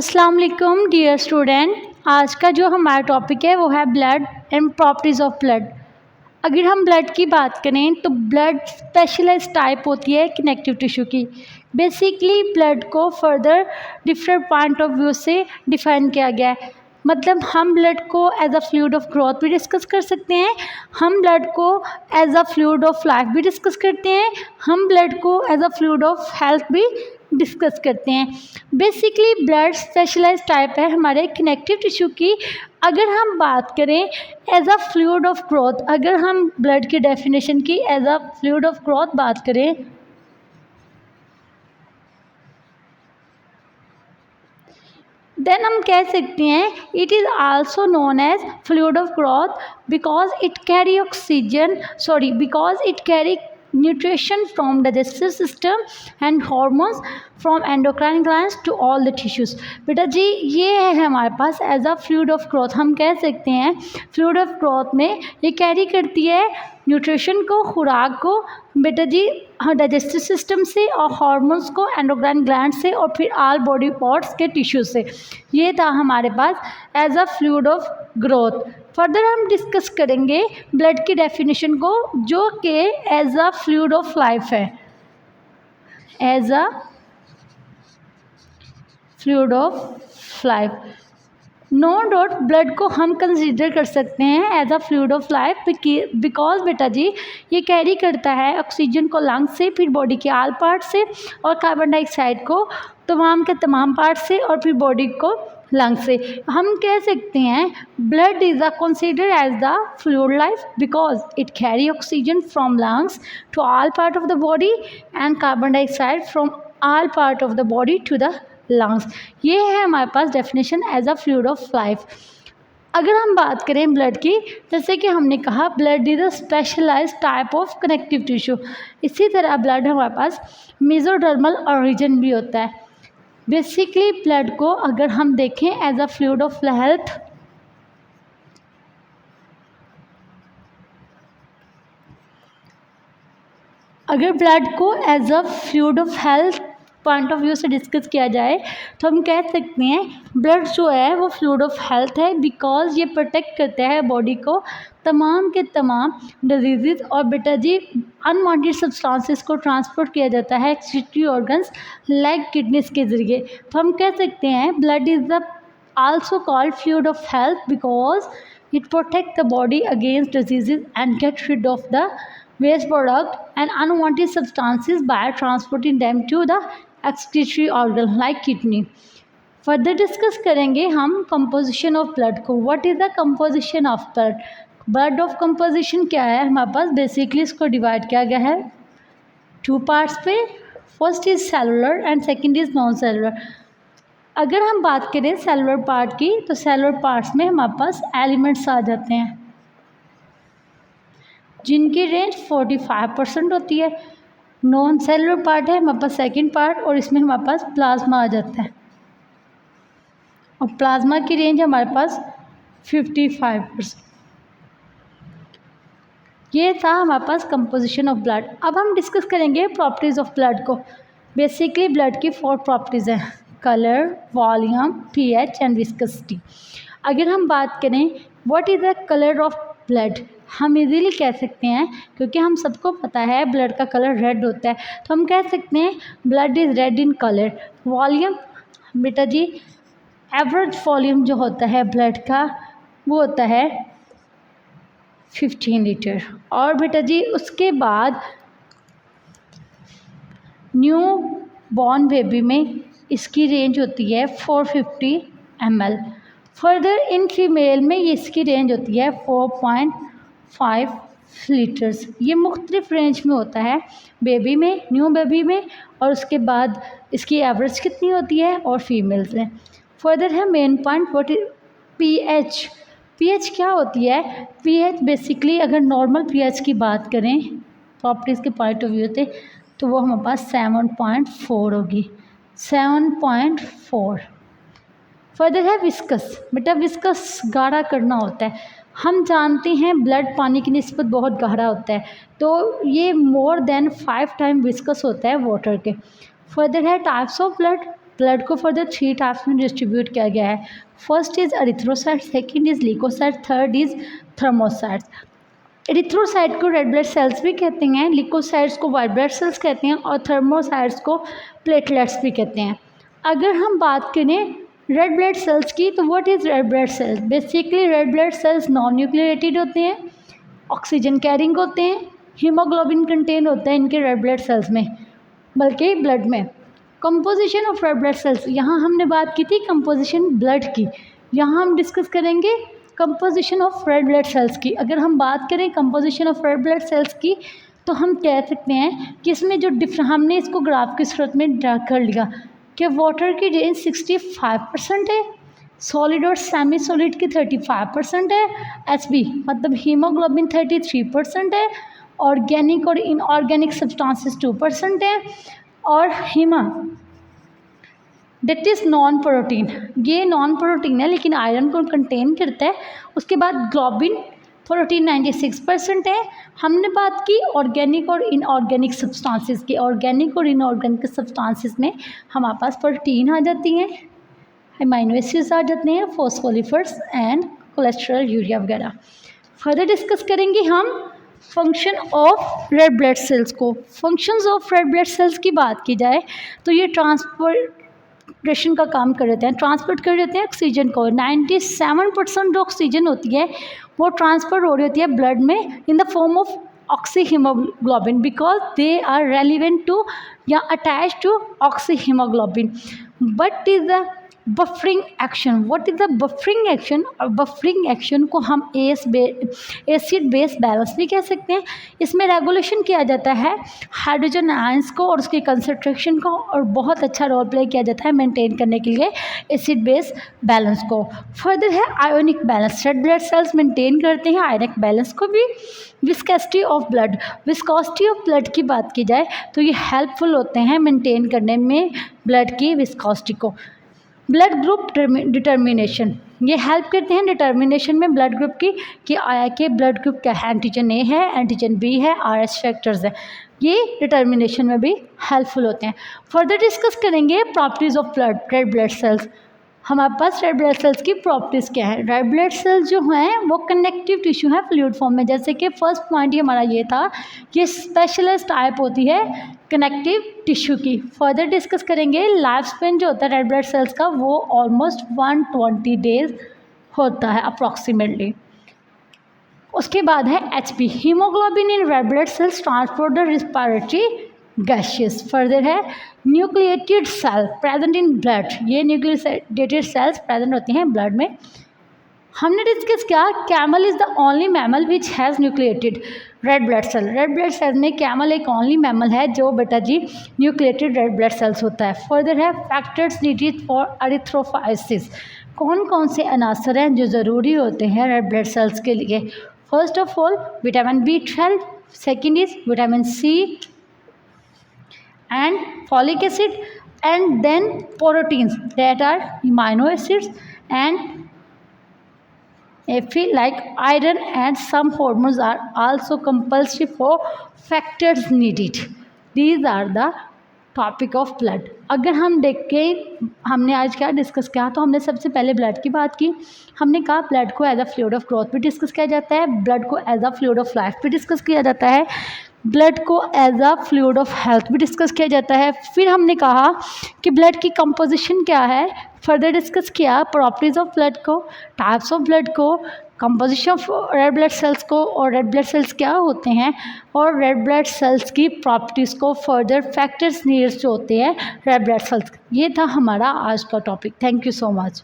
अस्सलाम वालेकुम dear student. आज का जो हमारा टॉपिक है वो है blood and properties of blood. अगर हम ब्लड की बात करें तो ब्लड स्पेशलाइज्ड टाइप होती है कनेक्टिव टिश्यू की। बेसिकली ब्लड को further different point of view से डिफाइन किया गया है। मतलब हम ब्लड को as a fluid of growth भी डिस्कस कर सकते हैं, हम ब्लड को as a fluid of life भी डिस्कस करते हैं, हम ब्लड को as a fluid of health भी डिस्कस करते हैं। बेसिकली ब्लड स्पेशलाइज्ड टाइप है हमारे कनेक्टिव टिश्यू की। अगर हम बात करें as a fluid of growth, अगर हम ब्लड की डेफिनेशन की as a fluid of growth बात करें देन हम कह सकते हैं it is also known as fluid of growth because it carry nutrition from digestive system and hormones from endocrine glands to all the tissues। बेटा जी ये है हमारे पास as a fluid of growth. हम कह सकते हैं फ्लूइड ऑफ ग्रोथ में ये कैरी करती है न्यूट्रिशन को, खुराक को बेटा जी डाइजेस्टिव सिस्टम से, और हार्मोन्स को एंडोक्राइन ग्लैंड से, और फिर ऑल बॉडी पार्ट्स के टिश्यू से। ये था हमारे पास as a fluid of growth. Further हम डिस्कस करेंगे ब्लड की डेफिनेशन को, जो कि as a fluid of life है, as a fluid of life. No doubt blood को हम कंसीडर कर सकते हैं as a fluid of life because बेटा जी ये कैरी करता है ऑक्सीजन को लंग्स से, फिर बॉडी के आल पार्ट से, और कार्बन डाइऑक्साइड को तमाम के तमाम पार्ट से, और फिर बॉडी को लंग्स से। हम कह सकते हैं blood is a consider as the fluid life because it carry oxygen from lungs to all part of the body and carbon dioxide from all part of the body to the lungs. ये है हमारे पास definition as a fluid of life. अगर हम बात करें blood की, जैसे कि हमने कहा blood is a specialized type of connective tissue. इसी तरह ब्लड हमारे पास मेसोडर्मल ओरिजिन भी होता है। बेसिकली ब्लड को अगर हम देखें as a fluid of health, अगर ब्लड को as a fluid of health point of view से डिस्कस किया जाए तो हम कह सकते हैं ब्लड जो है वो फ्लूइड ऑफ हेल्थ है बिकॉज ये प्रोटेक्ट करता है बॉडी को तमाम के तमाम डिजीज़, और बेटा जी अनवांटेड सब्सटेंसेस को ट्रांसपोर्ट किया जाता है एक्सक्रीटरी ऑर्गन्स लाइक किडनीज के ज़रिए। तो हम कह सकते हैं blood is the also called fluid of health because it protect the body against disease and get rid of the waste product and unwanted substances by transporting them to the excretory organ like kidney। Further discuss करेंगे हम composition of blood को। What is the composition of blood? Blood of composition क्या है हमारे पास? Basically इसको divide किया गया है टू पार्ट्स पे। First is cellular and second is non cellular. अगर हम बात करें सेलुलर पार्ट की तो सेलुलर पार्ट्स में हमारे पास एलिमेंट्स आ जाते हैं जिनकी रेंज 45% होती है। नॉन सेलुलर पार्ट है हमारे पास सेकेंड पार्ट, और इसमें हमारे पास प्लाज्मा आ जाता है, और प्लाज्मा की रेंज हमारे पास 55%। ये था हमारे पास कंपोजिशन ऑफ ब्लड। अब हम डिस्कस करेंगे प्रॉपर्टीज़ ऑफ ब्लड को। बेसिकली ब्लड की 4 प्रॉपर्टीज़ हैं: colour, volume, pH and viscosity. अगर हम बात करें what is the colour of blood, हम इजीली कह सकते हैं क्योंकि हम सबको पता है ब्लड का कलर रेड होता है, तो हम कह सकते हैं blood is red in colour. Volume बेटा जी एवरेज वॉल्यूम जो होता है ब्लड का वो होता है 15 लीटर। और बेटा जी उसके बाद न्यू बॉर्न बेबी में इसकी रेंज होती है 450 ml। फर्दर इन फीमेल में इसकी रेंज होती है 4.5 लीटर्स। ये मुख्तलिफ रेंज में होता है बेबी में, न्यू बेबी में, और उसके बाद इसकी एवरेज कितनी होती है और फीमेल्स में। फर्दर है main point what is pH. PH क्या होती है? पीएच बेसिकली अगर नॉर्मल पीएच की बात करें प्रॉपर्टीज़ के पॉइंट ऑफ व्यू से तो वो हमारे पास 7.4 होगी, 7.4। फर्दर है विस्कस। बेटा विस्कस गाढ़ा करना होता है। हम जानते हैं ब्लड पानी की निस्बत बहुत गहरा होता है, तो ये मोर देन 5 टाइम विस्कस होता है वाटर के। फर्दर है टाइप्स ऑफ ब्लड। ब्लड को फर्दर 3 टाइप्स में डिस्ट्रीब्यूट किया गया है। First is erythrocyte, second is leucocyte, third is thermocytes. Erythrocyte को रेड ब्लड सेल्स भी कहते हैं, ल्यूकोसाइट्स को वाइट ब्लड सेल्स कहते हैं और थर्मोसाइट्स को प्लेटलेट्स भी कहते हैं। अगर हम बात करें रेड ब्लड सेल्स की, तो what is red blood sales? Basically red blood sales non nucleated होते हैं, ऑक्सीजन कैरिंग होते हैं, हीमोग्लोबिन कंटेन होता है इनके रेड ब्लड सेल्स में, बल्कि ब्लड में। Composition of red blood sales, यहाँ हमने बात की थी कंपोजिशन ब्लड की, यहाँ हम डिस्कस करेंगे composition of red blood cells की। अगर हम बात करें composition of red blood cells की, तो हम कह सकते हैं कि इसमें जो हमने इसको ग्राफ के सूरत में ड्रा कर लिया कि वाटर की रेंज 65% है, सॉलिड और सेमी सॉलिड की 35% है, HB मतलब हीमोग्लोबिन 33% है, ऑर्गेनिक और इनऑर्गेनिक सब्सटेंसेस 2% है, और Hima that is non protein, ये नॉन प्रोटीन है लेकिन आयरन को कंटेन करता है। उसके बाद ग्लोबिन प्रोटीन 96% है। हमने बात की ऑर्गेनिक और इनऑर्गेनिक सब्सटेंसेस की। ऑर्गेनिक और इनऑर्गेनिक सब्सटेंसेस में हमारे पास प्रोटीन आ जाती हैं, अमीनो एसिड्स आ जाते हैं, फॉस्फोलिपिड्स एंड कोलेस्ट्रॉल, यूरिया वगैरह। फर्दर डिस्कस करेंगे हम function of red blood cells को। Functions of red blood cells की बात की जाए तो ये ट्रांसपोर्टेशन का काम कर देते हैं, ट्रांसपोर्ट कर देते हैं ऑक्सीजन को। 97% जो ऑक्सीजन होती है वो ट्रांसफर हो रही होती है ब्लड में in the form of oxy haemoglobin, because they are relevant to या attach to oxy haemoglobin. But is the buffering action, what is the buffering action? और बफरिंग एक्शन को हम एसिड बेस बैलेंस भी कह सकते हैं। इसमें रेगुलेशन किया जाता है हाइड्रोजन आयंस को और उसकी कंसंट्रेशन को, और बहुत अच्छा रोल प्ले किया जाता है मेंटेन करने के लिए एसिड बेस बैलेंस को। फर्दर है ionic balance, red blood sales maintain करते हैं आयोनिक बैलेंस को भी। Viscosity of blood, viscosity of blood की बात की जाए तो ये हेल्पफुल होते हैं मेंटेन करने में ब्लड की विस्कोसिटी को। ब्लड ग्रुप डिटर्मिनेशन, ये हेल्प करते हैं डिटर्मिनेशन में ब्लड ग्रुप की, कि आया कि ब्लड ग्रुप क्या है, एंटीजन ए है, एंटीजन बी है, RS फैक्टर्स है, ये डिटर्मिनेशन में भी हेल्पफुल होते हैं। फर्दर डिस्कस करेंगे properties of blood, red blood sales. हमारे पास रेड ब्लड सेल्स की प्रॉपर्टीज़ क्या है? रेड ब्लड सेल्स जो हैं वो कनेक्टिव टिश्यू है फ्लूइड फॉर्म में। जैसे कि फर्स्ट पॉइंट ही हमारा ये था कि स्पेशलिस्ट टाइप होती है कनेक्टिव टिश्यू की। फर्दर डिस्कस करेंगे लाइफ स्पेन जो होता है रेड ब्लड सेल्स का, वो ऑलमोस्ट 120 डेज होता है अप्रॉक्सीमेटली। उसके बाद है HP, haemoglobin in red blood cells transport the respiratory gases. Further है nucleated cell present in blood, ये न्यूक्लिएटेड सेल्स प्रेजेंट होती हैं ब्लड में। हमने डिस्कस किया camel is the only mammal which has nucleated red blood cell. Red blood cell में camel एक only mammal है जो बेटा जी न्यूक्लिएटेड रेड ब्लड सेल्स होता है। फर्दर है फैक्टर्स नीडेड फॉर एरिथ्रोफाइसिस, कौन कौन से अनासर हैं जो ज़रूरी होते हैं रेड ब्लड सेल्स के लिए? First of all vitamin B12, second is vitamin C and folic acid, and then proteins that are amino acids and like iron, and some hormones are also compulsory for factors needed. These are the topic of blood. अगर हम देखें हमने आज क्या discuss किया, तो हमने सबसे पहले ब्लड की बात की। हमने कहा ब्लड को as a fluid of growth भी डिस्कस किया जाता है, ब्लड को as a fluid of life भी डिस्कस किया जाता है, ब्लड को as a fluid of health भी डिस्कस किया जाता है। फिर हमने कहा कि ब्लड की कंपोजिशन क्या है, फर्दर डिस्कस किया प्रॉपर्टीज़ ऑफ ब्लड को, टाइप्स ऑफ ब्लड को, composition of red blood cells को, और रेड ब्लड सेल्स क्या होते हैं, और रेड ब्लड सेल्स की प्रॉपर्टीज़ को, फर्दर फैक्टर्स नीड्स जो होते हैं रेड ब्लड सेल्स। ये था हमारा आज का topic. Thank you so much.